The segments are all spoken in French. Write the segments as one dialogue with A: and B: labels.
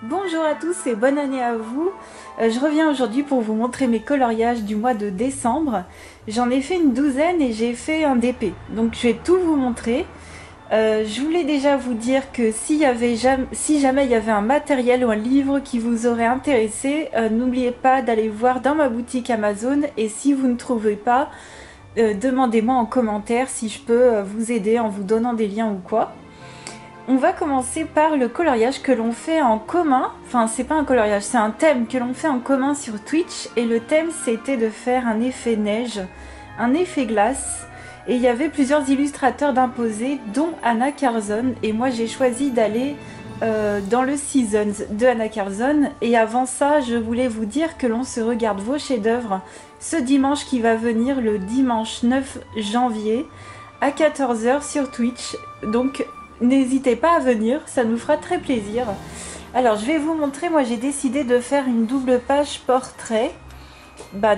A: Bonjour à tous et bonne année à vous. Je reviens aujourd'hui pour vous montrer mes coloriages du mois de décembre. J'en ai fait une douzaine et j'ai fait un DP. Donc je vais tout vous montrer. Je voulais déjà vous dire que si jamais il y avait un matériel ou un livre qui vous aurait intéressé, n'oubliez pas d'aller voir dans ma boutique Amazon, et si vous ne trouvez pas, demandez-moi en commentaire si je peux vous aider en vous donnant des liens ou quoi. On va commencer par le coloriage que l'on fait en commun. Enfin, c'est pas un coloriage, c'est un thème que l'on fait en commun sur Twitch. Et le thème, c'était de faire un effet neige, un effet glace. Et il y avait plusieurs illustrateurs d'imposer, dont Anna Carzon. Et moi, j'ai choisi d'aller dans le Seasons de Anna Carzon. Et avant ça, je voulais vous dire que l'on se regarde vos chefs-d'œuvre ce dimanche qui va venir, le dimanche 9 janvier à 14 h sur Twitch. Donc, n'hésitez pas à venir, ça nous fera très plaisir. Alors je vais vous montrer, moi j'ai décidé de faire une double page portrait.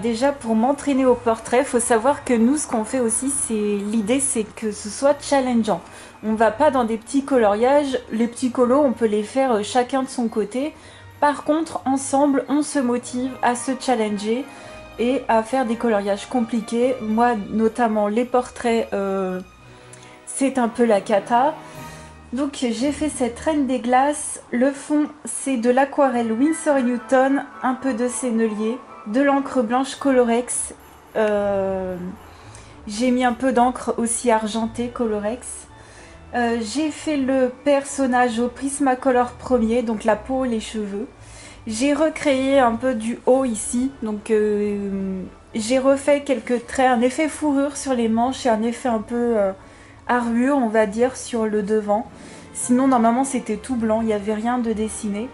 A: Déjà pour m'entraîner au portrait, il faut savoir que nous ce qu'on fait aussi, l'idée c'est que ce soit challengeant. On va pas dans des petits coloriages, les petits colos on peut les faire chacun de son côté. Par contre ensemble on se motive à se challenger et à faire des coloriages compliqués. Moi notamment les portraits, c'est un peu la cata. Donc j'ai fait cette reine des glaces. Le fond c'est de l'aquarelle Winsor & Newton, un peu de sennelier, de l'encre blanche Colorex. J'ai mis un peu d'encre aussi argentée Colorex. J'ai fait le personnage au Prismacolor premier, donc la peau, les cheveux. J'ai recréé un peu du haut ici, donc j'ai refait quelques traits, un effet fourrure sur les manches et un effet un peu armure on va dire sur le devant. Sinon normalement c'était tout blanc, il n'y avait rien de dessiné.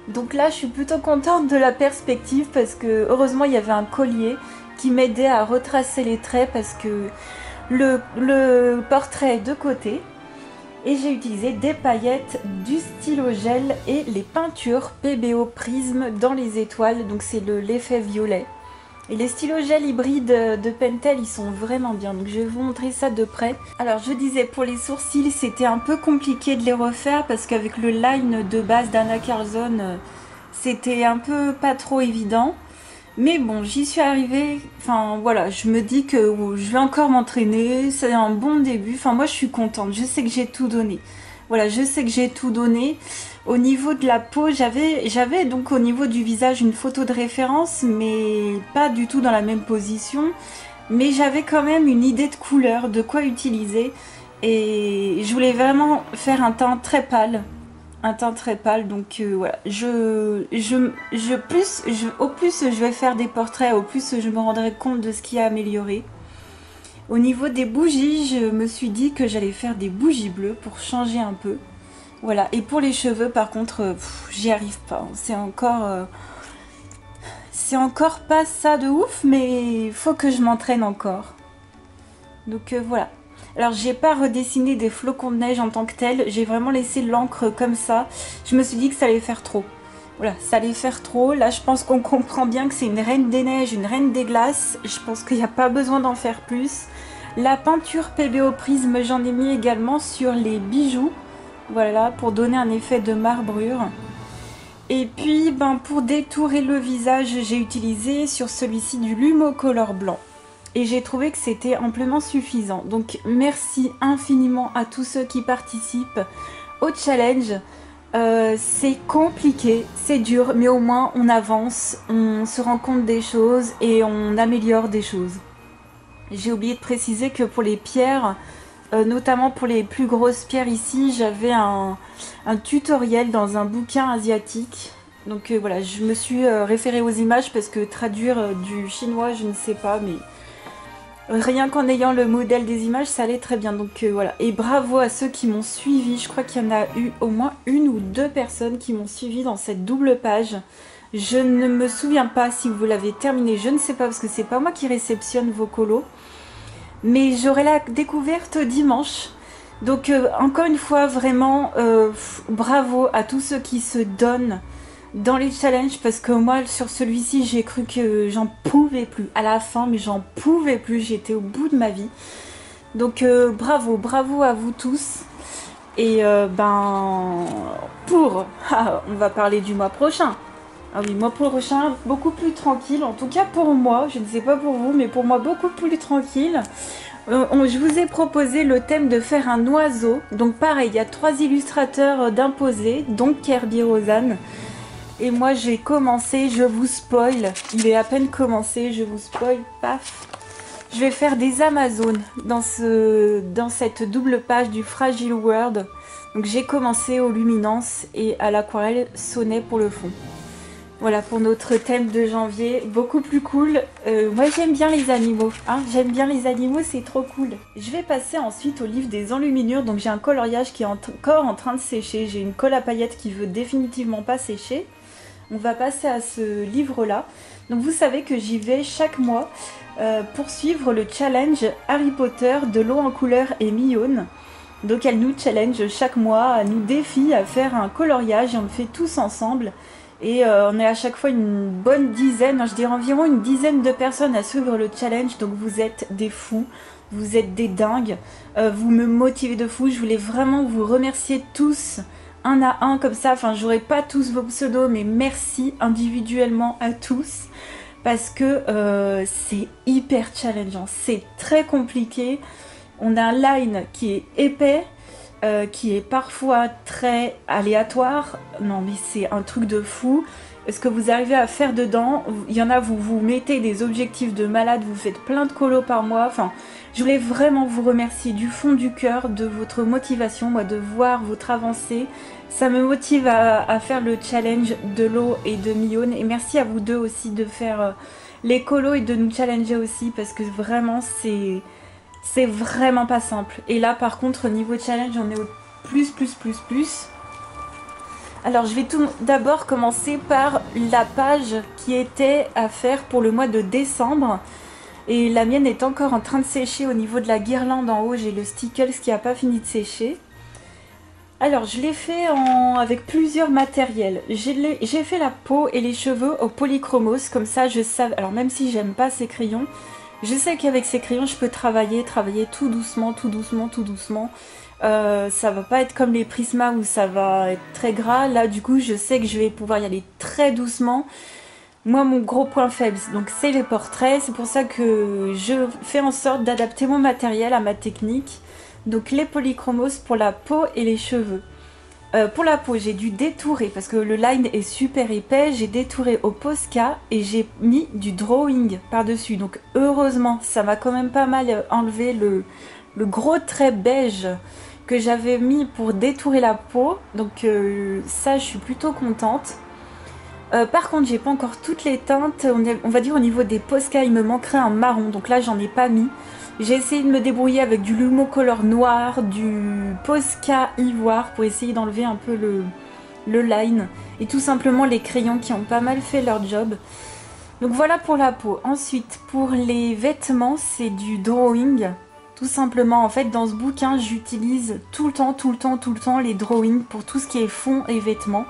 A: Donc là je suis plutôt contente de la perspective parce que heureusement il y avait un collier qui m'aidait à retracer les traits parce que le portrait est de côté. Et j'ai utilisé des paillettes, du stylo gel et les peintures PBO Prisme dans les étoiles, donc c'est l'effet violet. Et les stylos gel hybrides de Pentel, ils sont vraiment bien. Donc je vais vous montrer ça de près. Alors je disais, pour les sourcils, c'était un peu compliqué de les refaire parce qu'avec le line de base d'Anna Carzon, c'était un peu pas trop évident. Mais bon, j'y suis arrivée. Enfin voilà, je me dis que je vais encore m'entraîner. C'est un bon début. Enfin moi je suis contente. Je sais que j'ai tout donné. Voilà, je sais que j'ai tout donné. Au niveau de la peau, j'avais donc au niveau du visage une photo de référence, mais pas du tout dans la même position. Mais j'avais quand même une idée de couleur, de quoi utiliser. Et je voulais vraiment faire un teint très pâle. Un teint très pâle, donc voilà. Au plus je vais faire des portraits, au plus je me rendrai compte de ce qui a amélioré. Au niveau des bougies, je me suis dit que j'allais faire des bougies bleues pour changer un peu. Voilà, et pour les cheveux par contre, j'y arrive pas. C'est encore pas ça de ouf, mais il faut que je m'entraîne encore. Donc voilà. Alors j'ai pas redessiné des flocons de neige en tant que tel, j'ai vraiment laissé l'encre comme ça. Je me suis dit que ça allait faire trop. Voilà, ça allait faire trop. Là je pense qu'on comprend bien que c'est une reine des neiges, une reine des glaces. Je pense qu'il n'y a pas besoin d'en faire plus. La peinture PBO Prisme, j'en ai mis également sur les bijoux. Voilà, pour donner un effet de marbrure. Et puis, pour détourer le visage, j'ai utilisé sur celui-ci du Lumocolor blanc. Et j'ai trouvé que c'était amplement suffisant. Donc, merci infiniment à tous ceux qui participent au challenge. C'est compliqué, c'est dur, mais au moins on avance, on se rend compte des choses et on améliore des choses. J'ai oublié de préciser que pour les pierres, notamment pour les plus grosses pierres ici, j'avais un tutoriel dans un bouquin asiatique. Donc voilà, je me suis référée aux images parce que traduire du chinois, je ne sais pas, mais rien qu'en ayant le modèle des images, ça allait très bien. Donc voilà, et bravo à ceux qui m'ont suivi. Je crois qu'il y en a eu au moins une ou deux personnes qui m'ont suivi dans cette double page. Je ne me souviens pas si vous l'avez terminé, je ne sais pas, parce que c'est pas moi qui réceptionne vos colos. Mais j'aurai la découverte dimanche. Donc encore une fois, vraiment, bravo à tous ceux qui se donnent dans les challenges. Parce que moi, sur celui-ci, j'ai cru que j'en pouvais plus. À la fin, mais j'en pouvais plus. J'étais au bout de ma vie. Donc bravo, bravo à vous tous. Et ben, on va parler du mois prochain. Ah oui, mois prochain, beaucoup plus tranquille, en tout cas pour moi, je ne sais pas pour vous, mais pour moi beaucoup plus tranquille. Je vous ai proposé le thème de faire un oiseau. Donc pareil, il y a 3 illustrateurs d'imposer, donc Kerby Rosanne. Et moi j'ai commencé, je vous spoil, il est à peine commencé, je vous spoil, paf. Je vais faire des Amazones dans cette double page du Fragile World. Donc j'ai commencé aux luminances et à l'aquarelle sonnet pour le fond. Voilà pour notre thème de janvier, beaucoup plus cool. Moi j'aime bien les animaux, hein, j'aime bien les animaux, c'est trop cool. Je vais passer ensuite au livre des enluminures, donc j'ai un coloriage qui est encore en train de sécher. J'ai une colle à paillettes qui veut définitivement pas sécher. On va passer à ce livre-là. Donc vous savez que j'y vais chaque mois pour suivre le challenge Harry Potter de l'eau en couleur et Mignonne. Donc elle nous challenge chaque mois, elle nous défie à faire un coloriage et on le fait tous ensemble. Et on est à chaque fois une bonne dizaine, je dirais environ une dizaine de personnes à suivre le challenge. Donc vous êtes des fous, vous êtes des dingues, vous me motivez de fou. Je voulais vraiment vous remercier tous, un à un comme ça. Enfin, j'aurai pas tous vos pseudos, mais merci individuellement à tous. Parce que c'est hyper challengeant, c'est très compliqué. On a un line qui est épais. Qui est parfois très aléatoire. Non mais c'est un truc de fou. Ce que vous arrivez à faire dedans, il y en a, vous mettez des objectifs de malade, vous faites plein de colos par mois. Enfin, je voulais vraiment vous remercier du fond du cœur de votre motivation, moi, de voir votre avancée. Ça me motive à faire le challenge de l'eau et de Mignonne. Et merci à vous deux aussi de faire les colos et de nous challenger aussi, parce que vraiment c'est vraiment pas simple. Et là par contre au niveau challenge on est au plus. Alors je vais tout d'abord commencer par la page qui était à faire pour le mois de décembre. Et la mienne est encore en train de sécher au niveau de la guirlande en haut. J'ai le Stickles qui n'a pas fini de sécher. Alors je l'ai fait avec plusieurs matériels. J'ai fait la peau et les cheveux au polychromos. Comme ça je sais, alors même si j'aime pas ces crayons, je sais qu'avec ces crayons, je peux travailler tout doucement. Ça va pas être comme les Prisma où ça va être très gras. Là, du coup, je sais que je vais pouvoir y aller très doucement. Moi, mon gros point faible, donc c'est les portraits. C'est pour ça que je fais en sorte d'adapter mon matériel à ma technique. Donc les polychromos pour la peau et les cheveux. Pour la peau, j'ai dû détourer parce que le line est super épais. J'ai détouré au Posca et j'ai mis du drawing par-dessus. Donc heureusement, ça m'a quand même pas mal enlevé le gros trait beige que j'avais mis pour détourer la peau. Donc ça, je suis plutôt contente. Par contre, j'ai pas encore toutes les teintes. On va dire au niveau des Posca, il me manquerait un marron. Donc là, j'en ai pas mis. J'ai essayé de me débrouiller avec du Lumocolor noir, du Posca ivoire pour essayer d'enlever un peu le line. Et tout simplement les crayons qui ont pas mal fait leur job. Donc voilà pour la peau. Ensuite, pour les vêtements, c'est du drawing. Tout simplement, en fait, dans ce bouquin, j'utilise tout le temps les drawings pour tout ce qui est fond et vêtements.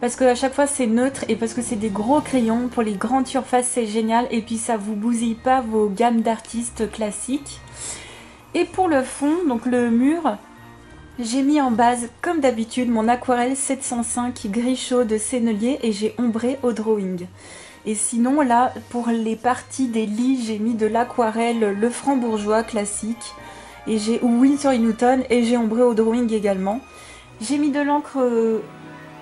A: Parce que à chaque fois c'est neutre et parce que c'est des gros crayons. Pour les grandes surfaces c'est génial et puis ça vous bousille pas vos gammes d'artistes classiques. Et pour le fond, donc le mur, j'ai mis en base comme d'habitude mon aquarelle 705 gris chaud de Sennelier et j'ai ombré au drawing. Et sinon là pour les parties des lits j'ai mis de l'aquarelle le Franc-Bourgeois classique et ou Winsor & Newton et j'ai ombré au drawing également. J'ai mis de l'encre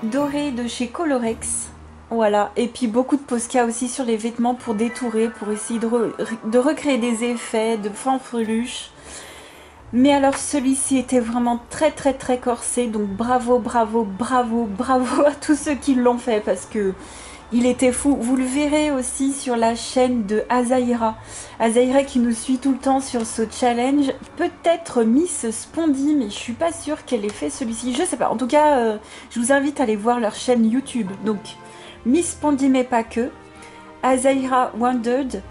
A: doré de chez Colorex, voilà, et puis beaucoup de Posca aussi sur les vêtements pour détourer, pour essayer de recréer des effets de fanfreluche. Mais alors celui-ci était vraiment très corsé, donc bravo à tous ceux qui l'ont fait parce que il était fou. Vous le verrez aussi sur la chaîne de Azaira. Azaira qui nous suit tout le temps sur ce challenge. Peut-être Miss Spondy, mais je suis pas sûre qu'elle ait fait celui-ci. Je sais pas. En tout cas, je vous invite à aller voir leur chaîne YouTube. Donc, Miss Spondy, mais pas que. Azaira Wondered.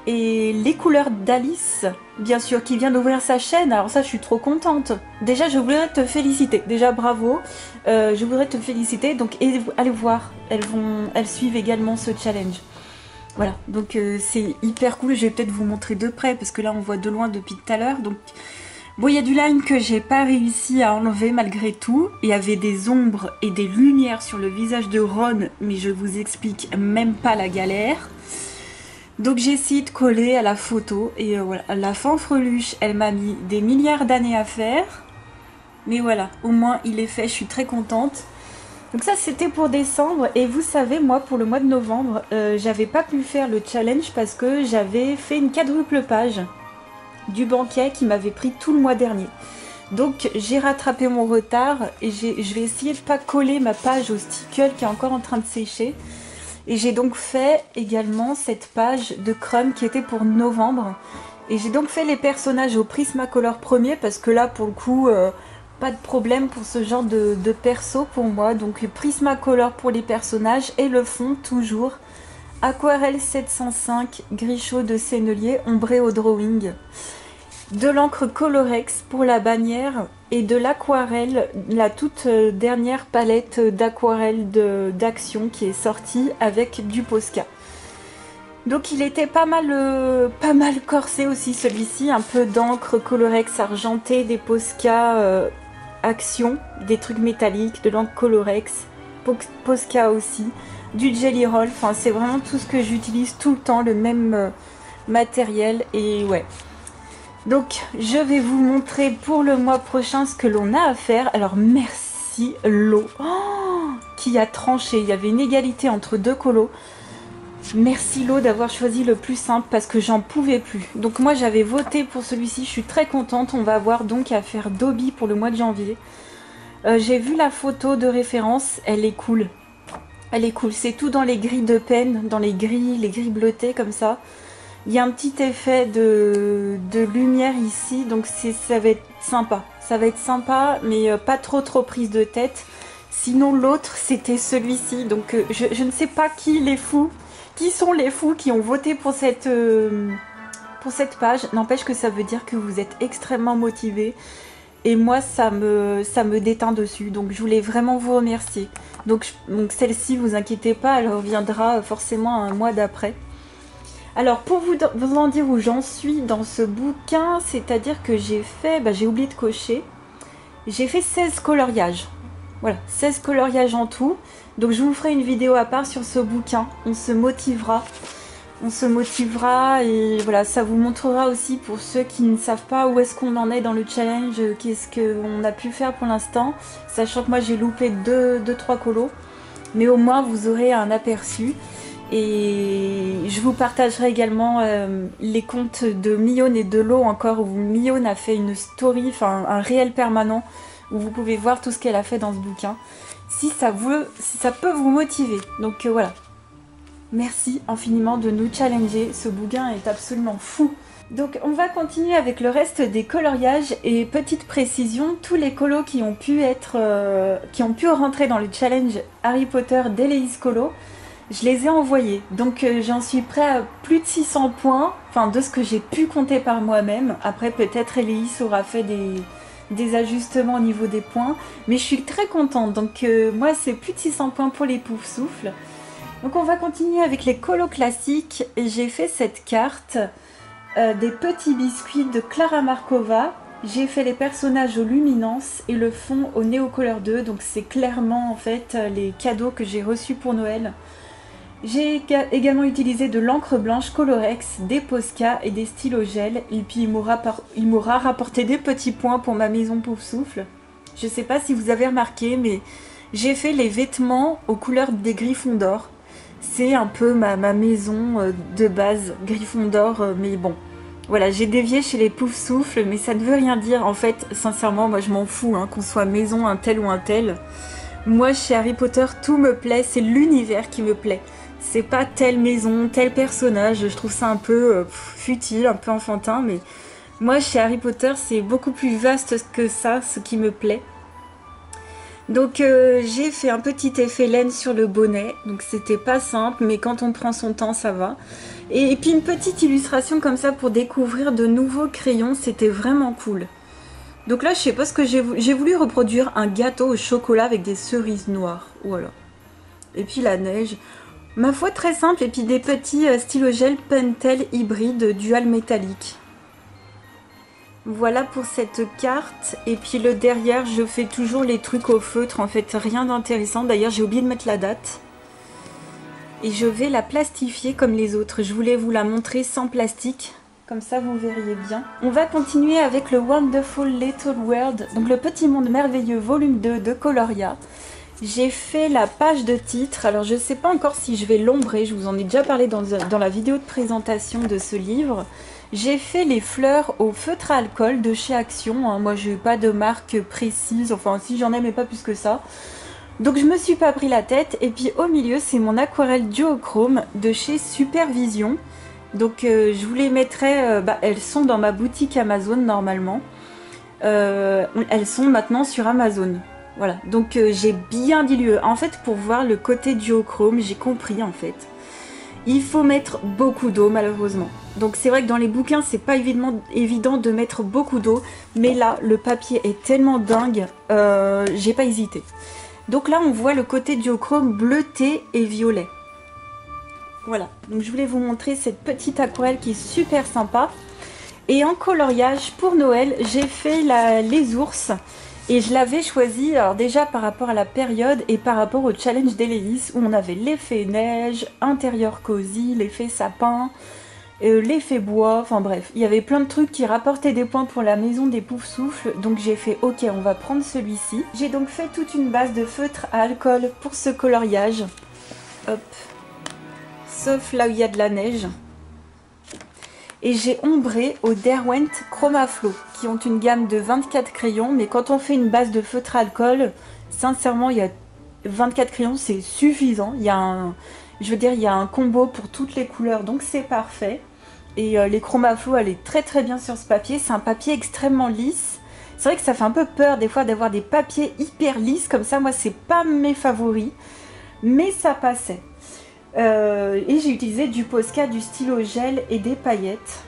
A: Et les couleurs d'Alice, bien sûr, qui vient d'ouvrir sa chaîne. Alors ça, je suis trop contente. Déjà, je voudrais te féliciter. Déjà, bravo. Je voudrais te féliciter. Donc, allez voir. Elles suivent également ce challenge. Voilà. Donc, c'est hyper cool. Je vais peut-être vous montrer de près parce que là, on voit de loin depuis tout à l'heure. Donc, Bon, il y a du line que j'ai pas réussi à enlever malgré tout. Il y avait des ombres et des lumières sur le visage de Ron, mais je vous explique même pas la galère. Donc j'ai essayé de coller à la photo et voilà, la fanfreluche, elle m'a mis des milliards d'années à faire. Mais voilà, au moins il est fait, je suis très contente. Donc ça c'était pour décembre et vous savez moi pour le mois de novembre, j'avais pas pu faire le challenge parce que j'avais fait une quadruple page du banquet qui m'avait pris tout le mois dernier. Donc j'ai rattrapé mon retard et je vais essayer de pas coller ma page au stickle qui est encore en train de sécher. Et j'ai donc fait également cette page de Crumb qui était pour novembre. Et j'ai donc fait les personnages au Prismacolor premier parce que là pour le coup pas de problème pour ce genre de perso pour moi. Donc Prismacolor pour les personnages et le fond toujours Aquarelle 705 gris chaud de Sennelier ombré au drawing. De l'encre Colorex pour la bannière et de l'aquarelle, la toute dernière palette d'aquarelle d'Action qui est sortie avec du Posca. Donc il était pas mal corsé aussi celui-ci, un peu d'encre Colorex argentée, des Posca Action, des trucs métalliques, de l'encre Colorex, Posca aussi, du Jelly Roll, enfin c'est vraiment tout ce que j'utilise tout le temps, le même matériel et ouais. Donc je vais vous montrer pour le mois prochain ce que l'on a à faire. Alors merci Lo qui a tranché, il y avait une égalité entre deux colos. Merci Lo d'avoir choisi le plus simple parce que j'en pouvais plus. Donc moi j'avais voté pour celui-ci, je suis très contente. On va avoir donc à faire Dobby pour le mois de janvier. J'ai vu la photo de référence, elle est cool. Elle est cool, c'est tout dans les grilles de peine, dans les grilles bleutées comme ça. Il y a un petit effet de lumière ici, donc ça va être sympa. Ça va être sympa, mais pas trop prise de tête. Sinon l'autre c'était celui-ci, donc je ne sais pas qui sont les fous qui ont voté pour cette page. N'empêche que ça veut dire que vous êtes extrêmement motivés. Et moi ça me déteint dessus, donc je voulais vraiment vous remercier. Donc celle-ci, vous inquiétez pas, elle reviendra forcément un mois d'après. Alors pour vous en dire où j'en suis dans ce bouquin, c'est-à-dire que j'ai oublié de cocher, j'ai fait 16 coloriages. Voilà, 16 coloriages en tout. Donc je vous ferai une vidéo à part sur ce bouquin, on se motivera et voilà, ça vous montrera aussi pour ceux qui ne savent pas où est-ce qu'on en est dans le challenge, qu'est-ce qu'on a pu faire pour l'instant, sachant que moi j'ai loupé 2-3 colos, mais au moins vous aurez un aperçu. Et je vous partagerai également les comptes de Mionne et de Lo encore, où Mionne a fait une story, enfin un réel permanent, où vous pouvez voir tout ce qu'elle a fait dans ce bouquin, si ça peut vous motiver. Donc voilà. Merci infiniment de nous challenger, ce bouquin est absolument fou. Donc on va continuer avec le reste des coloriages et petite précision, tous les colos qui ont pu rentrer dans le challenge Harry Potter d'Eleis Colo, je les ai envoyés. Donc j'en suis prêt à plus de 600 points, enfin de ce que j'ai pu compter par moi-même. Après peut-être Eleis aura fait des ajustements au niveau des points, mais je suis très contente. Donc moi c'est plus de 600 points pour les Poufsouffles. Donc on va continuer avec les colos classiques et j'ai fait cette carte des petits biscuits de Clara Markova. J'ai fait les personnages aux luminances et le fond au Neocolor 2, donc c'est clairement en fait les cadeaux que j'ai reçus pour Noël. J'ai également utilisé de l'encre blanche Colorex, des Posca et des stylos gel, et puis il m'aura rapporté des petits points pour ma maison Poufsouffle. Je sais pas si vous avez remarqué, mais j'ai fait les vêtements aux couleurs des Gryffondor. C'est un peu ma maison de base, Gryffondor, mais bon. Voilà, j'ai dévié chez les Poufsouffles, mais ça ne veut rien dire. En fait, sincèrement, moi je m'en fous, hein, qu'on soit maison un tel ou un tel. Moi, chez Harry Potter, tout me plaît, c'est l'univers qui me plaît. C'est pas telle maison, tel personnage, je trouve ça un peu futile, un peu enfantin, mais moi, chez Harry Potter, c'est beaucoup plus vaste que ça, ce qui me plaît. Donc j'ai fait un petit effet laine sur le bonnet, donc c'était pas simple, mais quand on prend son temps ça va. Et puis une petite illustration comme ça pour découvrir de nouveaux crayons, c'était vraiment cool. Donc là je sais pas ce que j'ai voulu reproduire un gâteau au chocolat avec des cerises noires, voilà. Et puis la neige, ma foi très simple, et puis des petits stylos gel Pentel hybride dual métallique. Voilà pour cette carte. Et puis le derrière, je fais toujours les trucs au feutre. En fait, rien d'intéressant. D'ailleurs, j'ai oublié de mettre la date. Et je vais la plastifier comme les autres. Je voulais vous la montrer sans plastique. Comme ça, vous verriez bien. On va continuer avec le Wonderful Little World. Donc le Petit Monde Merveilleux, volume 2 de Coloria. J'ai fait la page de titre. Alors, je ne sais pas encore si je vais l'ombrer. Je vous en ai déjà parlé dans la vidéo de présentation de ce livre. J'ai fait les fleurs au feutre à alcool de chez Action. Hein. Moi, je n'ai pas de marque précise. Enfin, si j'en ai, mais pas plus que ça. Donc, je me suis pas pris la tête. Et puis, au milieu, c'est mon aquarelle duochrome de chez Supervision. Donc, je vous les mettrai... elles sont dans ma boutique Amazon, normalement. Elles sont maintenant sur Amazon. Voilà, donc j'ai bien dilué. En fait, pour voir le côté duochrome, j'ai compris en fait. Il faut mettre beaucoup d'eau malheureusement. Donc c'est vrai que dans les bouquins, c'est pas évident de mettre beaucoup d'eau. Mais là, le papier est tellement dingue, j'ai pas hésité. Donc là, on voit le côté duochrome bleuté et violet. Voilà, donc je voulais vous montrer cette petite aquarelle qui est super sympa. Et en coloriage, pour Noël, j'ai fait les ours. Et je l'avais choisi, alors déjà par rapport à la période et par rapport au challenge d'Héléis où on avait l'effet neige, intérieur cosy, l'effet sapin, l'effet bois, enfin bref. Il y avait plein de trucs qui rapportaient des points pour la maison des Poufsouffles, donc j'ai fait ok, on va prendre celui-ci. J'ai donc fait toute une base de feutre à alcool pour ce coloriage. Hop. Sauf là où il y a de la neige. Et j'ai ombré au Derwent Chromaflow, qui ont une gamme de 24 crayons. Mais quand on fait une base de feutre à alcool, sincèrement, il y a 24 crayons, c'est suffisant. Il y a il y a un combo pour toutes les couleurs, donc c'est parfait. Et les Chromaflow, elle est très très bien sur ce papier. C'est un papier extrêmement lisse. C'est vrai que ça fait un peu peur des fois d'avoir des papiers hyper lisses comme ça. Moi, c'est pas mes favoris, mais ça passait. Et j'ai utilisé du Posca, du stylo gel et des paillettes.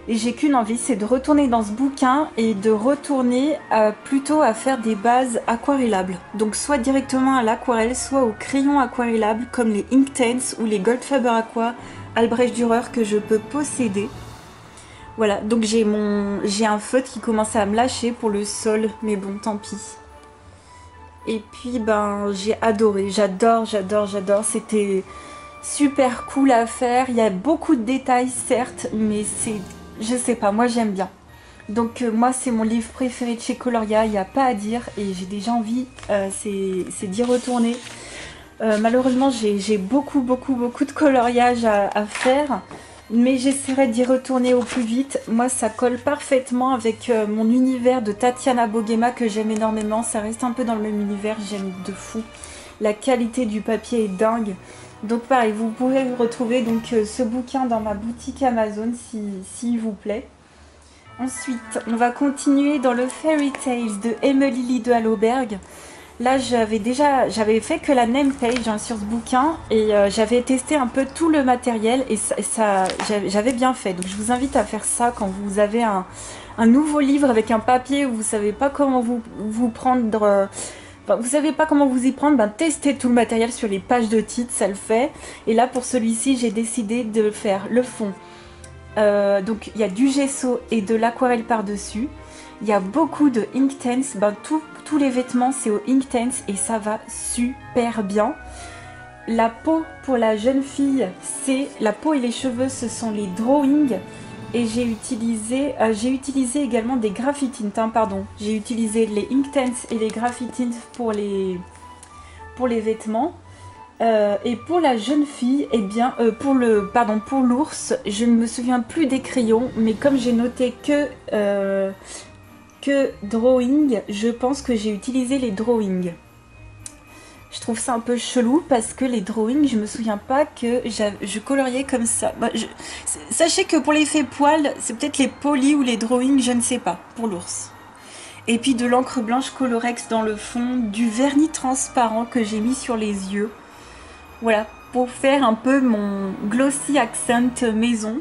A: Et j'ai qu'une envie, c'est de retourner dans ce bouquin et de retourner plutôt à faire des bases aquarellables. Donc soit directement à l'aquarelle, soit au crayon aquarellable comme les Inktense ou les Goldfaber Aqua Albrecht Dürer que je peux posséder. Voilà, donc j'ai un feutre qui commence à me lâcher pour le sol, mais bon, tant pis. Et puis ben j'ai adoré, j'adore. C'était super cool à faire. Il y a beaucoup de détails certes, mais c'est, je sais pas, moi j'aime bien. Donc moi c'est mon livre préféré de chez Coloria, il n'y a pas à dire et j'ai déjà envie, c'est d'y retourner. Malheureusement j'ai beaucoup de coloriage à faire. Mais j'essaierai d'y retourner au plus vite. Moi, ça colle parfaitement avec mon univers de Tatiana Bogema que j'aime énormément. Ça reste un peu dans le même univers, j'aime de fou. La qualité du papier est dingue. Donc pareil, vous pourrez retrouver donc, ce bouquin dans ma boutique Amazon s'il vous plaît. Ensuite, on va continuer dans le Fairy Tales de Emily Lee de Hallberg. Là, j'avais fait que la name page hein, sur ce bouquin et j'avais testé un peu tout le matériel et j'avais bien fait. Donc, je vous invite à faire ça quand vous avez un nouveau livre avec un papier où vous savez pas comment vous prendre. Vous savez pas comment vous y prendre, ben testez tout le matériel sur les pages de titre, ça le fait. Et là, pour celui-ci, j'ai décidé de faire le fond. Donc, il y a du gesso et de l'aquarelle par-dessus. Il y a beaucoup de Inktense, ben, tous les vêtements c'est au Inktense et ça va super bien. La peau pour la jeune fille, la peau et les cheveux, ce sont les drawings. Et j'ai utilisé également des graphitines, pardon. J'ai utilisé les Inktense et les graphitines pour les vêtements. Et pour la jeune fille, eh bien, pour l'ours, je ne me souviens plus des crayons, mais comme j'ai noté que drawing, je pense que j'ai utilisé les drawings. Je trouve ça un peu chelou parce que les drawings, je me souviens pas que je coloriais comme ça. Bah, sachez que pour l'effet poil, c'est peut-être les polis ou les drawings, je ne sais pas, pour l'ours. Et puis de l'encre blanche Colorex dans le fond, du vernis transparent que j'ai mis sur les yeux. Voilà, pour faire un peu mon glossy accent maison.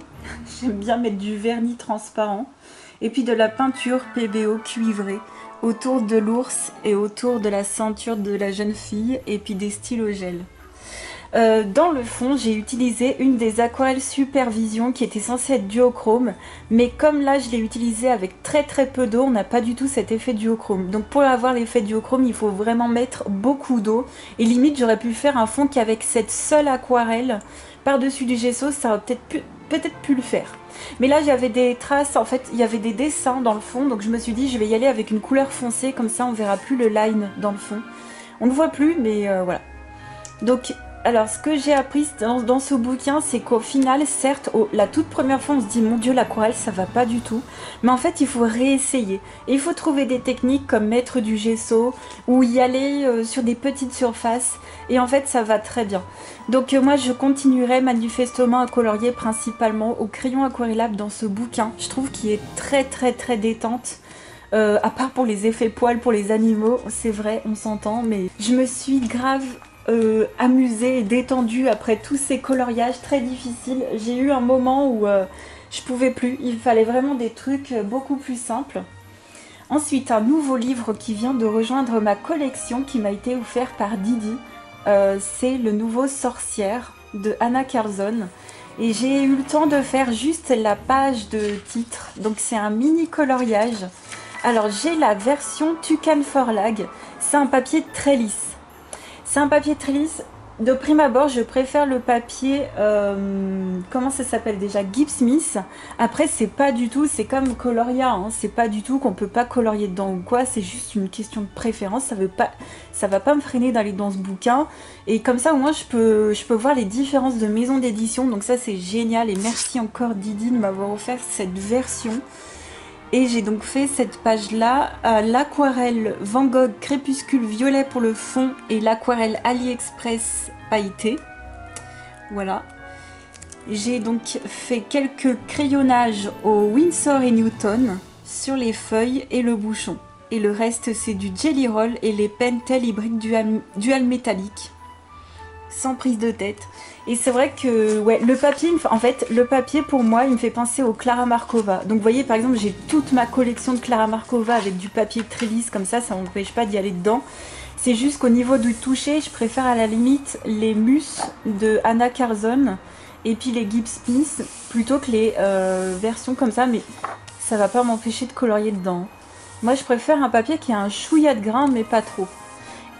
A: J'aime bien mettre du vernis transparent. Et puis de la peinture PBO cuivrée autour de l'ours et autour de la ceinture de la jeune fille. Et puis des stylos gel. Dans le fond, j'ai utilisé une des aquarelles Supervision qui était censée être duochrome, mais comme là je l'ai utilisée avec très peu d'eau, on n'a pas du tout cet effet duochrome. Donc pour avoir l'effet duochrome, il faut vraiment mettre beaucoup d'eau, et limite j'aurais pu faire un fond qu'avec cette seule aquarelle par-dessus du gesso, ça aurait peut-être pu le faire. Mais là j'avais des traces, en fait il y avait des dessins dans le fond, donc je me suis dit je vais y aller avec une couleur foncée, comme ça on verra plus le line dans le fond. On ne voit plus, mais voilà. Donc, alors ce que j'ai appris dans ce bouquin, c'est qu'au final, certes, la toute première fois on se dit mon dieu, l'aquarelle ça va pas du tout, mais en fait il faut réessayer. Et il faut trouver des techniques comme mettre du gesso ou y aller sur des petites surfaces, et en fait ça va très bien. Donc moi je continuerai manifestement à colorier principalement au crayon aquarellable dans ce bouquin. Je trouve qu'il est très détente. À part pour les effets poils pour les animaux, c'est vrai, on s'entend, mais je me suis grave amusée et détendue après tous ces coloriages très difficiles. J'ai eu un moment où je pouvais plus, il fallait vraiment des trucs beaucoup plus simples. Ensuite, un nouveau livre qui vient de rejoindre ma collection, qui m'a été offert par Didi, c'est le nouveau Sorcière de Anna Carlson. Et j'ai eu le temps de faire juste la page de titre, donc c'est un mini coloriage. Alors j'ai la version Tucan Forlag, c'est un papier très lisse. C'est un papier très lisse. De prime abord, je préfère le papier, comment ça s'appelle déjà, Gibbs Smith. Après, c'est pas du tout, c'est comme Coloria, hein, c'est pas du tout qu'on peut pas colorier dedans ou quoi, c'est juste une question de préférence, ça va pas me freiner d'aller dans ce bouquin. Et comme ça, au moins, je peux voir les différences de maisons d'édition, donc ça c'est génial, et merci encore Didi de m'avoir offert cette version. Et j'ai donc fait cette page-là à l'aquarelle Van Gogh Crépuscule Violet pour le fond et l'aquarelle AliExpress pailleté. Voilà. J'ai donc fait quelques crayonnages au Winsor et Newton sur les feuilles et le bouchon. Et le reste, c'est du Jelly Roll et les Pentel hybrides dual métallique. Sans prise de tête. Et c'est vrai que ouais, le papier, en fait, le papier pour moi, il me fait penser au Clara Markova. Donc vous voyez, par exemple, j'ai toute ma collection de Clara Markova avec du papier très lisse comme ça m'empêche pas d'y aller dedans. C'est juste qu'au niveau du toucher, je préfère à la limite les Mus de Anna Carlson et puis les Gibbs Smith plutôt que les versions comme ça, mais ça va pas m'empêcher de colorier dedans. Moi, je préfère un papier qui a un chouïa de grain, mais pas trop.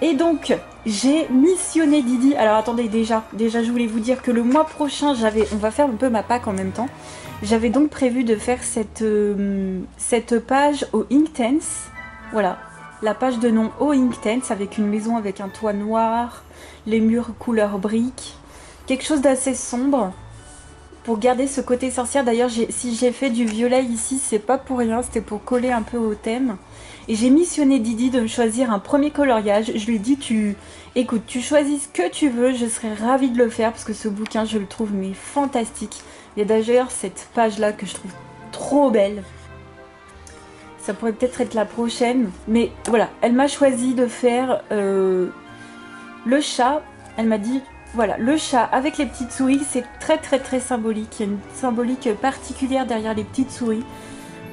A: Et donc, j'ai missionné Didi. Alors attendez, déjà je voulais vous dire que le mois prochain, on va faire un peu ma Pâques en même temps. J'avais donc prévu de faire cette page au Inktense. Voilà, la page de nom au Inktense avec une maison avec un toit noir, les murs couleur brique. Quelque chose d'assez sombre pour garder ce côté sorcière. D'ailleurs, si j'ai fait du violet ici, c'est pas pour rien, c'était pour coller un peu au thème. Et j'ai missionné Didi de me choisir un premier coloriage. Je lui ai dit, écoute, tu choisis ce que tu veux, je serais ravie de le faire parce que ce bouquin, je le trouve mais fantastique. Il y a d'ailleurs cette page-là que je trouve trop belle. Ça pourrait peut-être être la prochaine. Mais voilà, elle m'a choisi de faire le chat. Elle m'a dit, voilà, le chat avec les petites souris, c'est très symbolique. Il y a une symbolique particulière derrière les petites souris.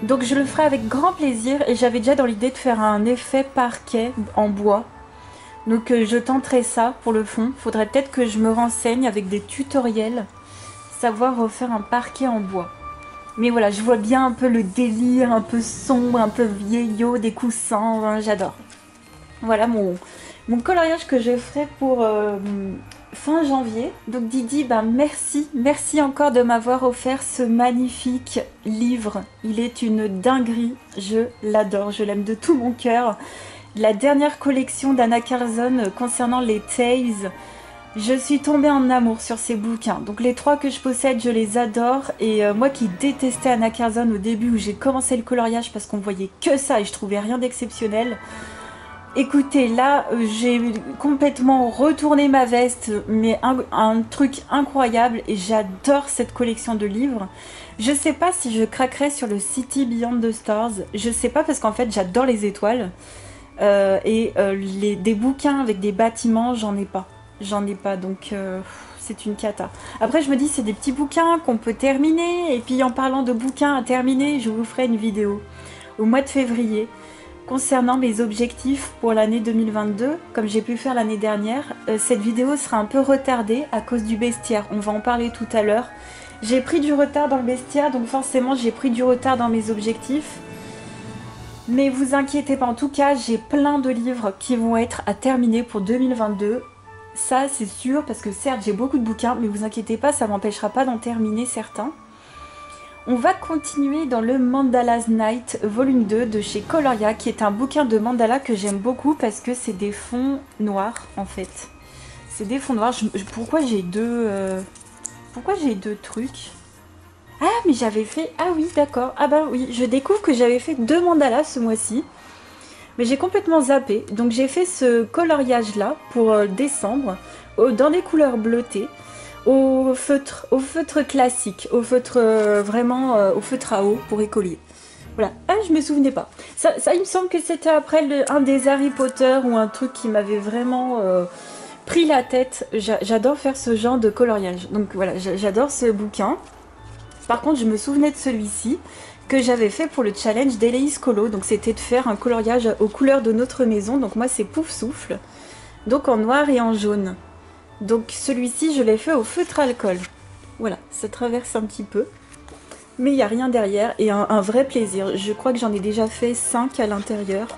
A: Donc je le ferai avec grand plaisir et j'avais déjà dans l'idée de faire un effet parquet en bois. Donc je tenterai ça pour le fond. Faudrait peut-être que je me renseigne avec des tutoriels, savoir refaire un parquet en bois. Mais voilà, je vois bien un peu le délire, un peu sombre, un peu vieillot, des coussins, hein, j'adore. Voilà mon coloriage que je ferai pour fin janvier. Donc Didi, ben merci encore de m'avoir offert ce magnifique livre. Il est une dinguerie, je l'adore, je l'aime de tout mon cœur. La dernière collection d'Anna Carlson concernant les Tales, je suis tombée en amour sur ces bouquins. Donc les 3 que je possède, je les adore. Et moi qui détestais Anna Carlson au début où j'ai commencé le coloriage parce qu'on voyait que ça et je trouvais rien d'exceptionnel. Écoutez, là, j'ai complètement retourné ma veste, mais un truc incroyable et j'adore cette collection de livres. Je sais pas si je craquerai sur le City Beyond the Stars, je sais pas parce qu'en fait j'adore les étoiles des bouquins avec des bâtiments, j'en ai pas, donc c'est une cata. Après je me dis c'est des petits bouquins qu'on peut terminer et puis en parlant de bouquins à terminer, je vous ferai une vidéo au mois de février. Concernant mes objectifs pour l'année 2022, comme j'ai pu faire l'année dernière, cette vidéo sera un peu retardée à cause du bestiaire. On va en parler tout à l'heure. J'ai pris du retard dans le bestiaire, donc forcément j'ai pris du retard dans mes objectifs. Mais vous inquiétez pas, en tout cas, j'ai plein de livres qui vont être à terminer pour 2022. Ça, c'est sûr, parce que certes, j'ai beaucoup de bouquins, mais vous inquiétez pas, ça m'empêchera pas d'en terminer certains. On va continuer dans le Mandalas Night volume 2 de chez Coloria, qui est un bouquin de mandala que j'aime beaucoup parce que c'est des fonds noirs en fait. C'est des fonds noirs. Pourquoi j'ai deux trucs? Ah mais j'avais fait... Ah oui d'accord. Ah bah oui, je découvre que j'avais fait 2 mandalas ce mois-ci. Mais j'ai complètement zappé. Donc j'ai fait ce coloriage là pour décembre dans les couleurs bleutées. Au feutre classique, au feutre au feutre à eau pour écolier. Voilà. Ah, je me souvenais pas. Ça il me semble que c'était après un des Harry Potter ou un truc qui m'avait vraiment pris la tête. J'adore faire ce genre de coloriage. Donc voilà, j'adore ce bouquin. Par contre, je me souvenais de celui-ci que j'avais fait pour le challenge d'Eleis Colo. Donc c'était de faire un coloriage aux couleurs de notre maison. Donc moi, c'est Pouf Souffle. Donc en noir et en jaune. Donc celui-ci, je l'ai fait au feutre alcool. Voilà, ça traverse un petit peu. Mais il n'y a rien derrière et un vrai plaisir. Je crois que j'en ai déjà fait 5 à l'intérieur.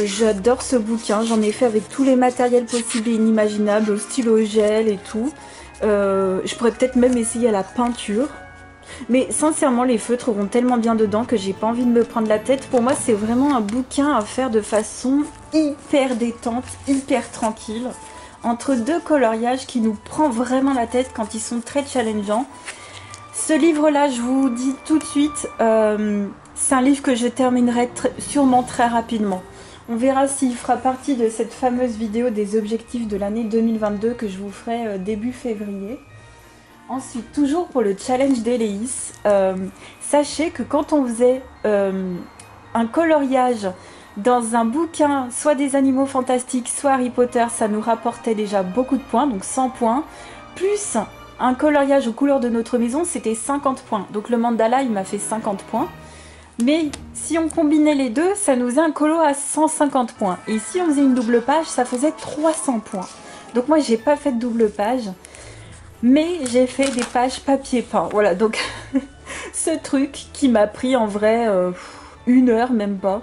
A: J'adore ce bouquin. J'en ai fait avec tous les matériels possibles et inimaginables, au stylo gel et tout. Je pourrais peut-être même essayer à la peinture. Mais sincèrement, les feutres vont tellement bien dedans que j'ai pas envie de me prendre la tête. Pour moi, c'est vraiment un bouquin à faire de façon hyper détente, hyper tranquille. Entre deux coloriages qui nous prend vraiment la tête quand ils sont très challengeants. Ce livre-là, je vous dis tout de suite, c'est un livre que je terminerai sûrement très rapidement. On verra s'il fera partie de cette fameuse vidéo des objectifs de l'année 2022 que je vous ferai début février. Ensuite, toujours pour le challenge d'Eleis, sachez que quand on faisait un coloriage dans un bouquin, soit des animaux fantastiques, soit Harry Potter, ça nous rapportait déjà beaucoup de points, donc 100 points. Plus un coloriage aux couleurs de notre maison, c'était 50 points. Donc le mandala, il m'a fait 50 points. Mais si on combinait les deux, ça nous faisait un colo à 150 points. Et si on faisait une double page, ça faisait 300 points. Donc moi, j'ai pas fait de double page, mais j'ai fait des pages papier peint. Voilà, donc ce truc qui m'a pris en vrai 1 heure, même pas.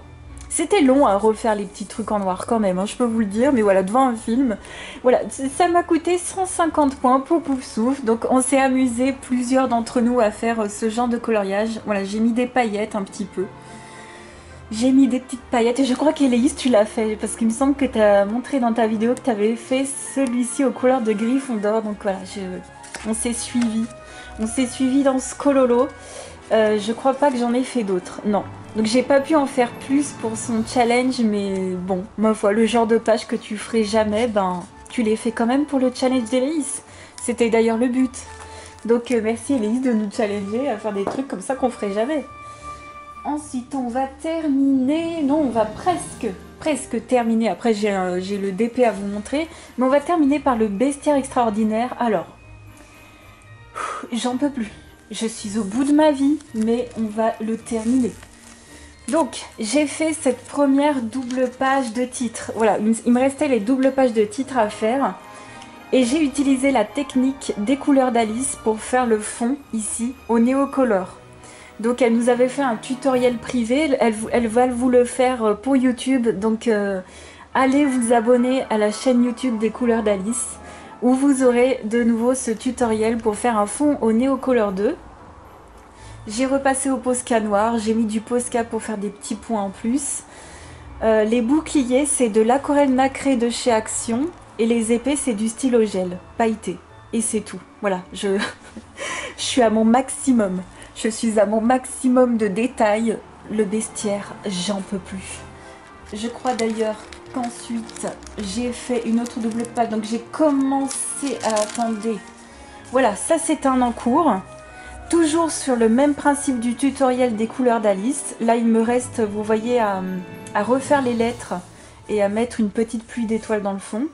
A: C'était long à refaire les petits trucs en noir quand même, hein, je peux vous le dire, mais voilà, devant un film. Voilà, ça m'a coûté 150 points pour Pouf Souffle, donc on s'est amusé, plusieurs d'entre nous, à faire ce genre de coloriage. Voilà, j'ai mis des paillettes un petit peu. J'ai mis des petites paillettes, et je crois qu'Eleis, tu l'as fait, parce qu'il me semble que tu as montré dans ta vidéo que tu avais fait celui-ci aux couleurs de Gryffondor, donc voilà, on s'est suivis. On s'est suivis dans ce cololo. Je crois pas que j'en ai fait d'autres, non. Donc j'ai pas pu en faire plus pour son challenge, mais bon, ma foi, le genre de page que tu ferais jamais, ben tu les fais quand même pour le challenge d'Eleis. C'était d'ailleurs le but. Donc merci Eleis de nous challenger à faire des trucs comme ça qu'on ferait jamais. Ensuite on va terminer, non on va presque terminer, après j'ai le DP à vous montrer, mais on va terminer par le bestiaire extraordinaire. Alors, j'en peux plus. Je suis au bout de ma vie, mais on va le terminer. Donc, j'ai fait cette première double page de titre. Voilà, il me restait les doubles pages de titre à faire. Et j'ai utilisé la technique des couleurs d'Alice pour faire le fond, ici, au Neocolor. Donc, elle nous avait fait un tutoriel privé. Elle va vous le faire pour YouTube. Donc, allez vous abonner à la chaîne YouTube des couleurs d'Alice, où vous aurez de nouveau ce tutoriel pour faire un fond au Neocolor 2. J'ai repassé au Posca noir, j'ai mis du Posca pour faire des petits points en plus. Les boucliers, c'est de l'aquarelle nacrée de chez Action. Et les épées, c'est du stylo gel, pailleté. Et c'est tout. Voilà, je suis à mon maximum. Je suis à mon maximum de détails. Le bestiaire, j'en peux plus. Je crois d'ailleurs qu'ensuite, j'ai fait une autre double page. Donc j'ai commencé à... Attendez. Voilà, ça c'est un en cours. Toujours sur le même principe du tutoriel des couleurs d'Alice. Là, il me reste, vous voyez, à refaire les lettres et à mettre une petite pluie d'étoiles dans le fond.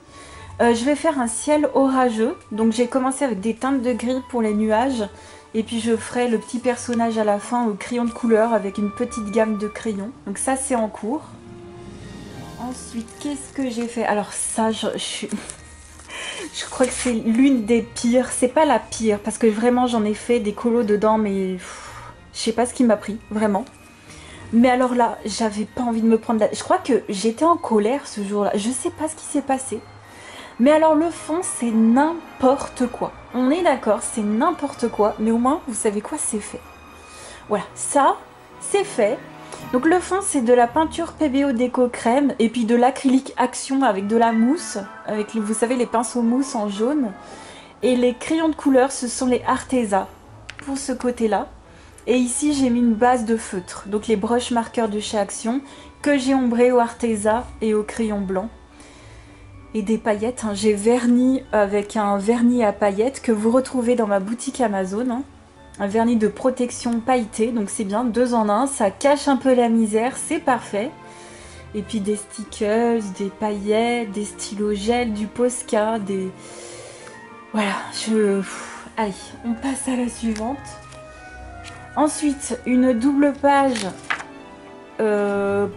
A: Je vais faire un ciel orageux. Donc, j'ai commencé avec des teintes de gris pour les nuages. Et puis je ferai le petit personnage à la fin au crayon de couleur avec une petite gamme de crayons. Donc ça c'est en cours. Ensuite, qu'est-ce que j'ai fait? Alors ça, je crois que c'est l'une des pires. C'est pas la pire, parce que vraiment j'en ai fait des colos dedans, mais je sais pas ce qui m'a pris, vraiment. Mais alors là, j'avais pas envie de me prendre la... Je crois que j'étais en colère ce jour-là. Je sais pas ce qui s'est passé. Mais alors le fond, c'est n'importe quoi. On est d'accord, c'est n'importe quoi. Mais au moins, vous savez quoi, c'est fait. Voilà, ça, c'est fait. Donc le fond, c'est de la peinture PBO Déco Crème. Et puis de l'acrylique Action avec de la mousse. Avec, vous savez, les pinceaux mousse en jaune. Et les crayons de couleur, ce sont les Arteza. Pour ce côté-là. Et ici, j'ai mis une base de feutre. Donc les brush marqueurs de chez Action. Que j'ai ombré au Arteza et au crayon blanc. Et des paillettes, hein. J'ai verni avec un vernis à paillettes que vous retrouvez dans ma boutique Amazon. Hein. Un vernis de protection pailleté, donc c'est bien, 2 en 1, ça cache un peu la misère, c'est parfait. Et puis des stickers, des paillettes, des stylos gel, du Posca, des... Voilà, Allez, on passe à la suivante. Ensuite, une double page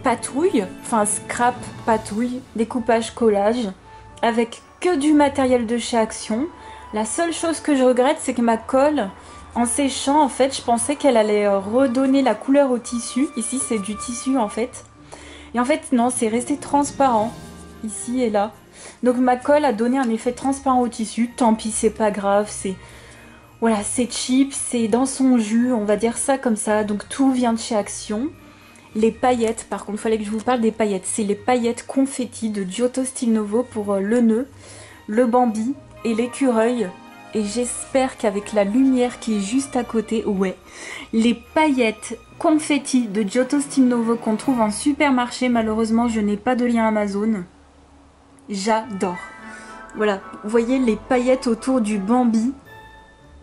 A: patouille, enfin scrap patouille, découpage collage, avec que du matériel de chez Action. La seule chose que je regrette, c'est que ma colle, en séchant, en fait, je pensais qu'elle allait redonner la couleur au tissu. Ici, c'est du tissu, en fait. Et en fait, non, c'est resté transparent, ici et là. Donc ma colle a donné un effet transparent au tissu. Tant pis, c'est pas grave, c'est... Voilà, c'est cheap, c'est dans son jus, on va dire ça comme ça. Donc tout vient de chez Action. Les paillettes, par contre, il fallait que je vous parle des paillettes. C'est les paillettes confetti de Giotto Style Novo pour le nœud, le Bambi et l'écureuil. Et j'espère qu'avec la lumière qui est juste à côté, ouais, les paillettes confetti de Giotto Style Novo qu'on trouve en supermarché, malheureusement, je n'ai pas de lien Amazon. J'adore. Voilà, vous voyez les paillettes autour du Bambi.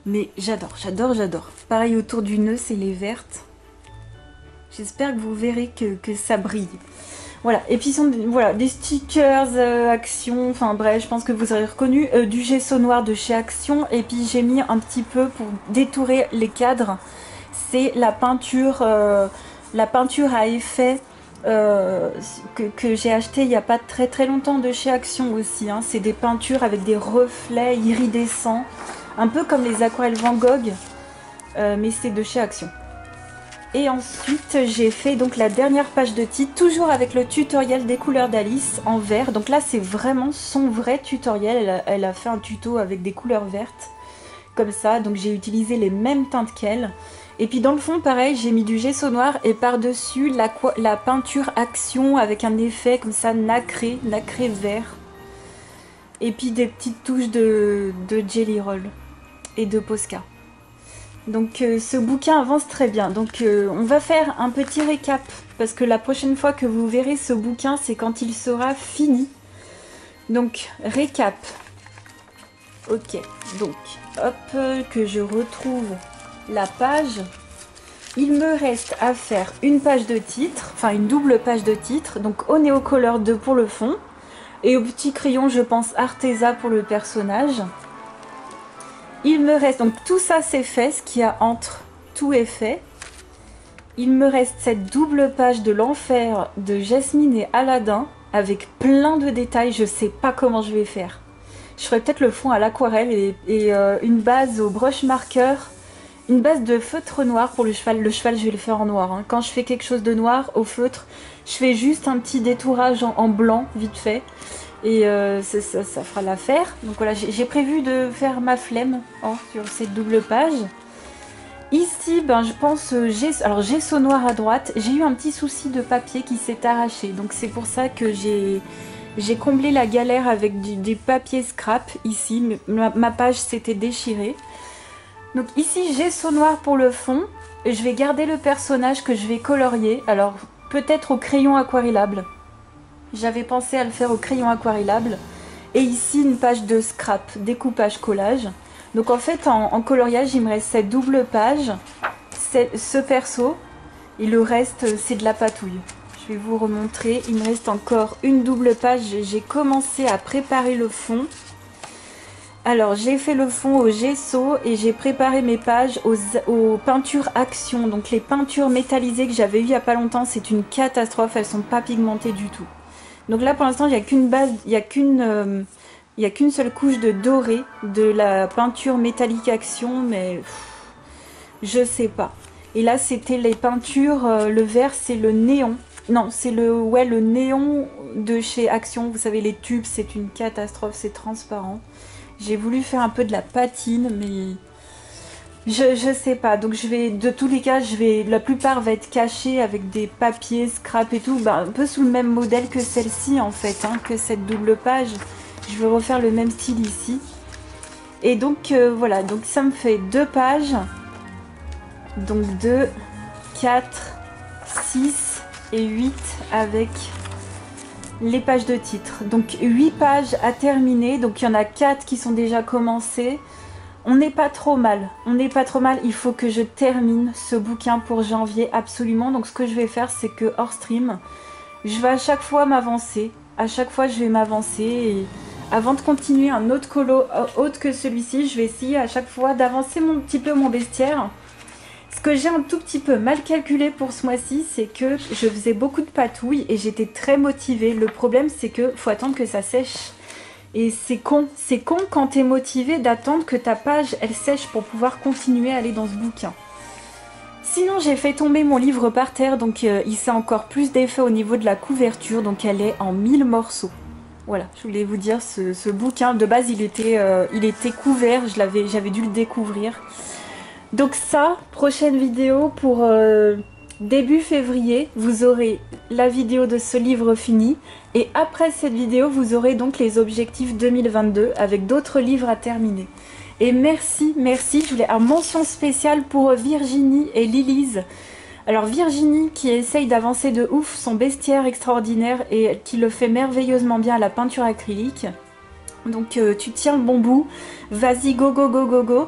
A: Mais j'adore, j'adore, j'adore. Pareil autour du nœud, c'est les vertes. J'espère que vous verrez que ça brille. Voilà, et puis voilà, des stickers Action, enfin bref, je pense que vous aurez reconnu. Du gesso noir de chez Action, et puis j'ai mis un petit peu pour détourer les cadres. C'est la peinture à effet que j'ai acheté il n'y a pas très très longtemps de chez Action aussi. Hein. C'est des peintures avec des reflets iridescents, un peu comme les aquarelles Van Gogh, mais c'est de chez Action. Et ensuite, j'ai fait donc la dernière page de titre, toujours avec le tutoriel des couleurs d'Alice en vert. Donc là, c'est vraiment son vrai tutoriel. Elle a fait un tuto avec des couleurs vertes, comme ça. Donc j'ai utilisé les mêmes teintes qu'elle. Et puis dans le fond, pareil, j'ai mis du gesso noir et par-dessus la peinture Action avec un effet comme ça nacré vert. Et puis des petites touches de Jelly Roll et de Posca. Donc ce bouquin avance très bien. Donc on va faire un petit récap parce que la prochaine fois que vous verrez ce bouquin, c'est quand il sera fini. Donc récap. Ok, donc hop, que je retrouve la page. Il me reste à faire une page de titre, enfin une double page de titre. Donc au Neocolor 2 pour le fond et au petit crayon, je pense Arteza pour le personnage. Il me reste, donc tout ça c'est fait, ce qu'il y a entre, tout est fait. Il me reste cette double page de l'enfer de Jasmine et Aladdin avec plein de détails, je sais pas comment je vais faire. Je ferai peut-être le fond à l'aquarelle et une base au brush marker, une base de feutre noir pour le cheval. Le cheval je vais le faire en noir, hein. Quand je fais quelque chose de noir au feutre, je fais juste un petit détourage en blanc vite fait. Et ça fera l'affaire. Donc voilà, j'ai prévu de faire ma flemme sur cette double page. Ici, ben, je pense, gesso noir à droite. J'ai eu un petit souci de papier qui s'est arraché. Donc c'est pour ça que j'ai comblé la galère avec du papier scrap ici. Ma page s'était déchirée. Donc ici, gesso noir pour le fond. Et je vais garder le personnage que je vais colorier. Alors peut-être au crayon aquarellable. J'avais pensé à le faire au crayon aquarellable. Et ici, une page de scrap, découpage collage. Donc en fait, en coloriage, il me reste cette double page, ce perso, et le reste, c'est de la patouille. Je vais vous remontrer. Il me reste encore une double page. J'ai commencé à préparer le fond. Alors j'ai fait le fond au gesso et j'ai préparé mes pages aux peintures Action. Donc les peintures métallisées que j'avais eues il n'y a pas longtemps, c'est une catastrophe, elles sont pas pigmentées du tout. Donc là pour l'instant il n'y a qu'une base, il n'y a qu'une seule couche de doré de la peinture métallique Action, mais je sais pas. Et là c'était les peintures, le vert c'est le néon. Non, c'est le néon de chez Action. Vous savez, les tubes, c'est une catastrophe, c'est transparent. J'ai voulu faire un peu de la patine, mais je sais pas. Donc de tous les cas, la plupart va être cachée avec des papiers, scrap et tout. Bah, un peu sous le même modèle que celle-ci en fait, hein, que cette double page. Je vais refaire le même style ici. Et donc voilà, donc ça me fait 2 pages. Donc 2, 4, 6 et 8 avec les pages de titre. Donc 8 pages à terminer. Donc il y en a 4 qui sont déjà commencées. On n'est pas trop mal. On n'est pas trop mal. Il faut que je termine ce bouquin pour janvier absolument. Donc ce que je vais faire, c'est que hors stream, je vais à chaque fois m'avancer. À chaque fois, je vais m'avancer. Et avant de continuer un autre colo autre que celui-ci, je vais essayer à chaque fois d'avancer un petit peu mon bestiaire. Ce que j'ai un tout petit peu mal calculé pour ce mois-ci, c'est que je faisais beaucoup de patouilles et j'étais très motivée. Le problème, c'est que faut attendre que ça sèche. Et c'est con quand t'es motivé d'attendre que ta page, elle sèche pour pouvoir continuer à aller dans ce bouquin. Sinon, j'ai fait tomber mon livre par terre, donc il s'est encore plus d'effet au niveau de la couverture, donc elle est en 1000 morceaux. Voilà, je voulais vous dire, ce bouquin, de base, il était couvert, j'avais dû le découvrir. Donc ça, prochaine vidéo pour début février, vous aurez la vidéo de ce livre fini. Et après cette vidéo, vous aurez donc les objectifs 2022 avec d'autres livres à terminer. Et merci, je voulais une mention spéciale pour Virginie et Lilise. Alors Virginie qui essaye d'avancer de ouf son bestiaire extraordinaire et qui le fait merveilleusement bien à la peinture acrylique. Donc tu tiens le bon bout, vas-y, go, go, go, go, go.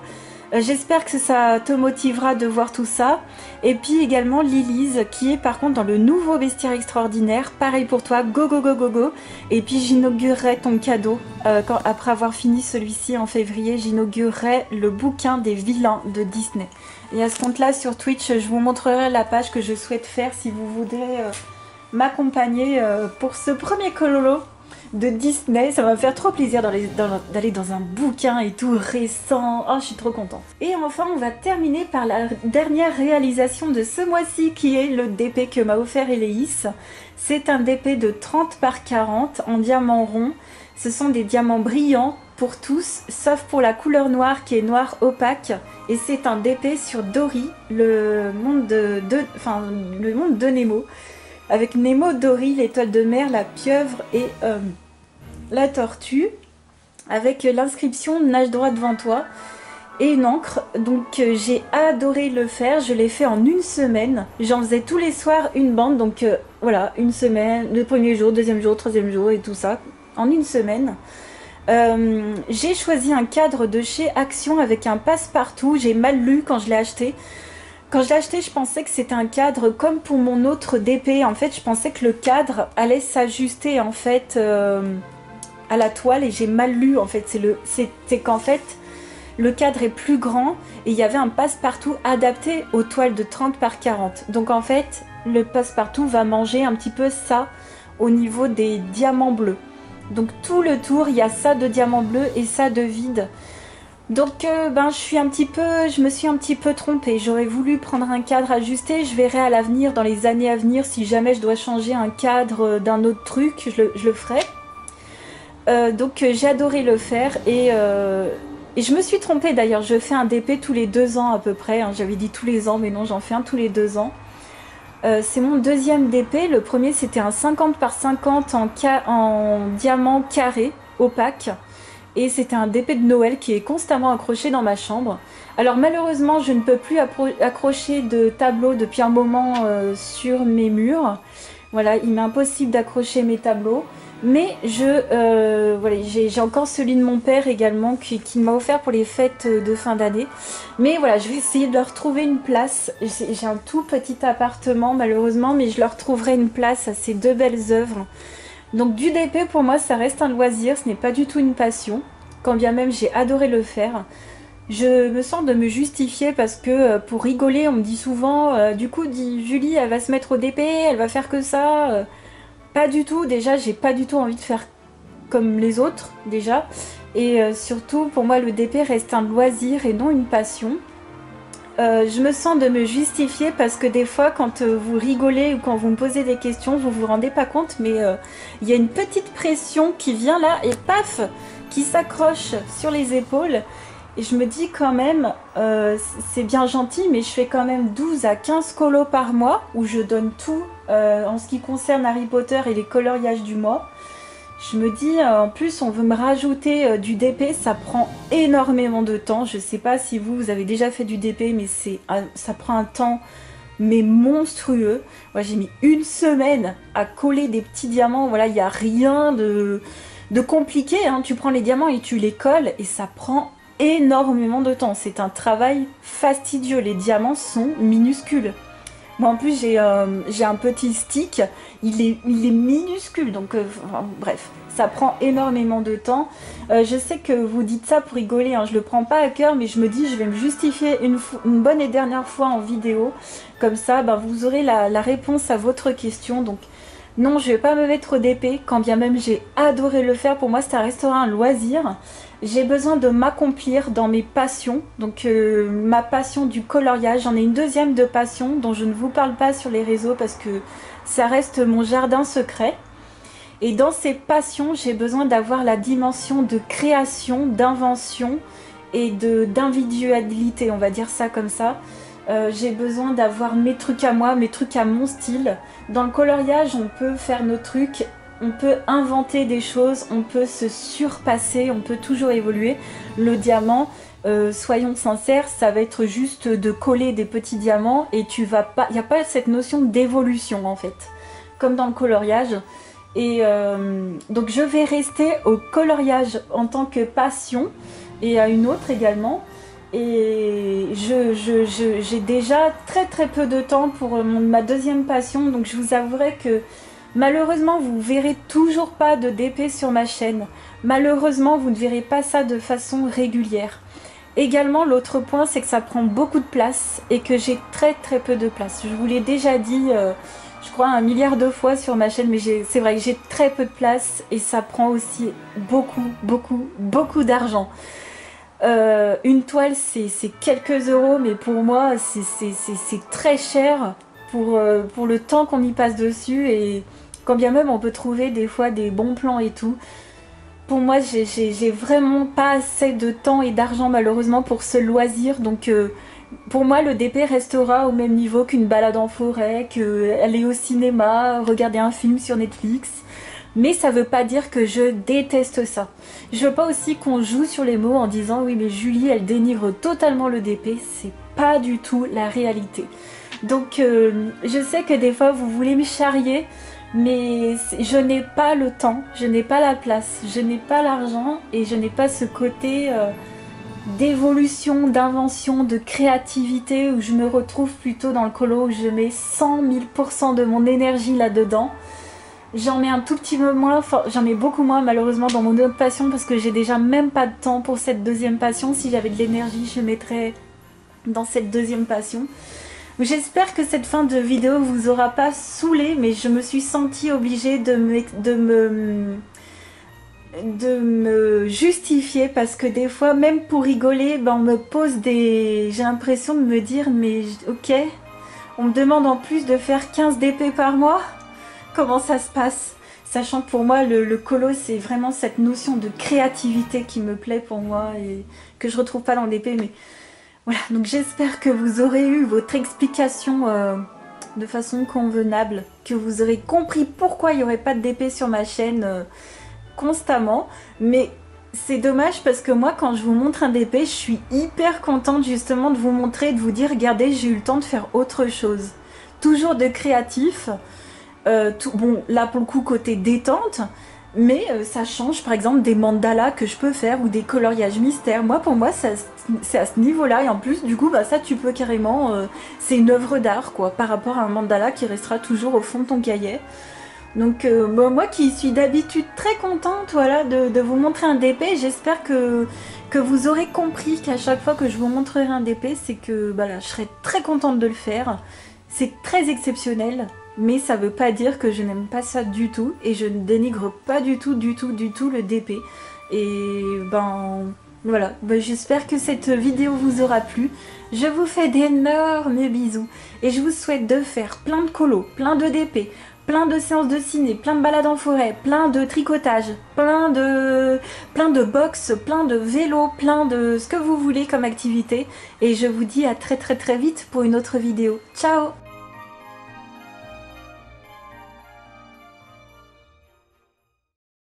A: J'espère que ça te motivera de voir tout ça. Et puis également Lilise qui est par contre dans le nouveau bestiaire extraordinaire. Pareil pour toi, go go go go go. Et puis j'inaugurerai ton cadeau. Après avoir fini celui-ci en février, j'inaugurerai le bouquin des vilains de Disney. Et à ce compte-là sur Twitch, je vous montrerai la page que je souhaite faire si vous voudrez m'accompagner pour ce premier cololo de Disney. Ça va me faire trop plaisir d'aller dans un bouquin et tout récent. Oh, je suis trop contente. Et enfin, on va terminer par la dernière réalisation de ce mois-ci qui est le DP que m'a offert Eléis. C'est un DP de 30 par 40 en diamant rond. Ce sont des diamants brillants pour tous, sauf pour la couleur noire qui est noire opaque. Et c'est un DP sur Dory, le monde de Nemo. Avec Nemo, Dory, l'étoile de mer, la pieuvre et la tortue. Avec l'inscription « Nage droit devant toi » et une encre. Donc j'ai adoré le faire, je l'ai fait en une semaine. J'en faisais tous les soirs une bande, donc voilà, une semaine, le premier jour, deuxième jour, troisième jour et tout ça, en une semaine. J'ai choisi un cadre de chez Action avec un passe-partout, j'ai mal lu quand je l'ai acheté. Quand je l'ai acheté, je pensais que c'était un cadre comme pour mon autre DP. En fait, je pensais que le cadre allait s'ajuster en fait à la toile et j'ai mal lu en fait. C'est qu'en fait, le cadre est plus grand et il y avait un passe-partout adapté aux toiles de 30 par 40. Donc en fait, le passe-partout va manger un petit peu ça au niveau des diamants bleus. Donc tout le tour, il y a ça de diamant bleu et ça de vide. Donc je me suis un petit peu trompée. J'aurais voulu prendre un cadre ajusté. Je verrai à l'avenir, dans les années à venir, si jamais je dois changer un cadre d'un autre truc, je le ferai. Donc j'ai adoré le faire et je me suis trompée d'ailleurs. Je fais un DP tous les 2 ans à peu près. Hein. J'avais dit tous les ans, mais non, j'en fais un tous les 2 ans. C'est mon deuxième DP. Le premier c'était un 50 par 50 en diamant carré opaque. Et c'était un DP de Noël qui est constamment accroché dans ma chambre. Alors malheureusement, je ne peux plus accrocher de tableaux depuis un moment sur mes murs. Voilà, il m'est impossible d'accrocher mes tableaux. Mais voilà, j'ai encore celui de mon père également qui m'a offert pour les fêtes de fin d'année. Mais voilà, je vais essayer de leur trouver une place. J'ai un tout petit appartement malheureusement, mais je leur trouverai une place à ces 2 belles œuvres. Donc du DP pour moi ça reste un loisir, ce n'est pas du tout une passion. quand bien même j'ai adoré le faire. Je me sens de me justifier parce que pour rigoler, on me dit souvent, du coup, Julie, elle va se mettre au DP, elle va faire que ça. Pas du tout, déjà, j'ai pas du tout envie de faire comme les autres, déjà. Et surtout, pour moi, le DP reste un loisir et non une passion. Je me sens de me justifier parce que des fois, quand vous rigolez ou quand vous me posez des questions, vous vous rendez pas compte, mais il y a une petite pression qui vient là et paf, qui s'accroche sur les épaules. Et je me dis quand même, c'est bien gentil, mais je fais quand même 12 à 15 colos par mois où je donne tout en ce qui concerne Harry Potter et les coloriages du mois. Je me dis, en plus, on veut me rajouter du DP, ça prend énormément de temps. Je sais pas si vous avez déjà fait du DP, mais ça prend un temps mais monstrueux. Moi, j'ai mis une semaine à coller des petits diamants. Voilà, il n'y a rien de compliqué, hein. Tu prends les diamants et tu les colles et ça prend énormément de temps. C'est un travail fastidieux. Les diamants sont minuscules. Moi en plus j'ai un petit stick, il est minuscule, donc bref, ça prend énormément de temps. Je sais que vous dites ça pour rigoler, hein, je le prends pas à cœur, mais je me dis je vais me justifier une bonne et dernière fois en vidéo, comme ça ben, vous aurez la réponse à votre question. Donc non, je vais pas me mettre au DP, quand bien même j'ai adoré le faire, pour moi ça restera un loisir. J'ai besoin de m'accomplir dans mes passions, donc ma passion du coloriage, j'en ai une deuxième de passion dont je ne vous parle pas sur les réseaux parce que ça reste mon jardin secret. Et dans ces passions, j'ai besoin d'avoir la dimension de création, d'invention et d'individualité, on va dire ça comme ça. J'ai besoin d'avoir mes trucs à moi, mes trucs à mon style. Dans le coloriage, on peut faire nos trucs. On peut inventer des choses, on peut se surpasser, on peut toujours évoluer. Le diamant, soyons sincères, ça va être juste de coller des petits diamants et tu vas pas, il n'y a pas cette notion d'évolution en fait, comme dans le coloriage. Et donc je vais rester au coloriage en tant que passion et à une autre également. Et j'ai déjà très peu de temps pour ma deuxième passion, donc je vous avouerai que malheureusement, vous ne verrez toujours pas de DP sur ma chaîne. Malheureusement, vous ne verrez pas ça de façon régulière. Également, l'autre point, c'est que ça prend beaucoup de place et que j'ai très peu de place. Je vous l'ai déjà dit, je crois, 1 milliard de fois sur ma chaîne, mais c'est vrai que j'ai très peu de place et ça prend aussi beaucoup d'argent. Une toile, c'est quelques euros, mais pour moi, c'est très cher pour le temps qu'on y passe dessus. Et quand bien même on peut trouver des fois des bons plans et tout, pour moi j'ai vraiment pas assez de temps et d'argent malheureusement pour ce loisir. Donc pour moi le DP restera au même niveau qu'une balade en forêt, qu'aller au cinéma, regarder un film sur Netflix. Mais ça veut pas dire que je déteste ça. Je veux pas aussi qu'on joue sur les mots en disant oui mais Julie elle dénigre totalement le DP, c'est pas du tout la réalité. Donc je sais que des fois vous voulez me charrier, mais je n'ai pas le temps, je n'ai pas la place, je n'ai pas l'argent et je n'ai pas ce côté d'évolution, d'invention, de créativité où je me retrouve plutôt dans le colo où je mets 100 000% de mon énergie là-dedans. J'en mets un tout petit peu moins, j'en mets beaucoup moins malheureusement dans mon autre passion parce que j'ai déjà même pas de temps pour cette deuxième passion. Si j'avais de l'énergie, je mettrais dans cette deuxième passion. J'espère que cette fin de vidéo vous aura pas saoulé, mais je me suis sentie obligée de me justifier parce que des fois, même pour rigoler, ben on me pose des... J'ai l'impression de me dire, mais ok, on me demande en plus de faire 15 DP par mois. Comment ça se passe? Sachant que pour moi, le colo, c'est vraiment cette notion de créativité qui me plaît pour moi et que je retrouve pas dans le DP, mais... Voilà, donc j'espère que vous aurez eu votre explication de façon convenable, que vous aurez compris pourquoi il n'y aurait pas de DP sur ma chaîne constamment. Mais c'est dommage parce que moi, quand je vous montre un DP, je suis hyper contente justement de vous montrer, de vous dire, regardez, j'ai eu le temps de faire autre chose. Toujours de créatif, bon, là pour le coup, côté détente, mais ça change par exemple des mandalas que je peux faire ou des coloriages mystères. Moi pour moi c'est à ce niveau là et en plus du coup bah, ça tu peux carrément, c'est une œuvre d'art quoi par rapport à un mandala qui restera toujours au fond de ton cahier. Donc moi qui suis d'habitude très contente voilà, de vous montrer un DP, j'espère que vous aurez compris qu'à chaque fois que je vous montrerai un DP, c'est que voilà, je serai très contente de le faire. C'est très exceptionnel, mais ça veut pas dire que je n'aime pas ça du tout, et je ne dénigre pas du tout le DP. Et ben voilà, ben, j'espère que cette vidéo vous aura plu. Je vous fais d'énormes bisous, et je vous souhaite de faire plein de colos, plein de DP, plein de séances de ciné, plein de balades en forêt, plein de tricotage, plein de boxe, plein de vélo, plein de ce que vous voulez comme activité. Et je vous dis à très vite pour une autre vidéo. Ciao!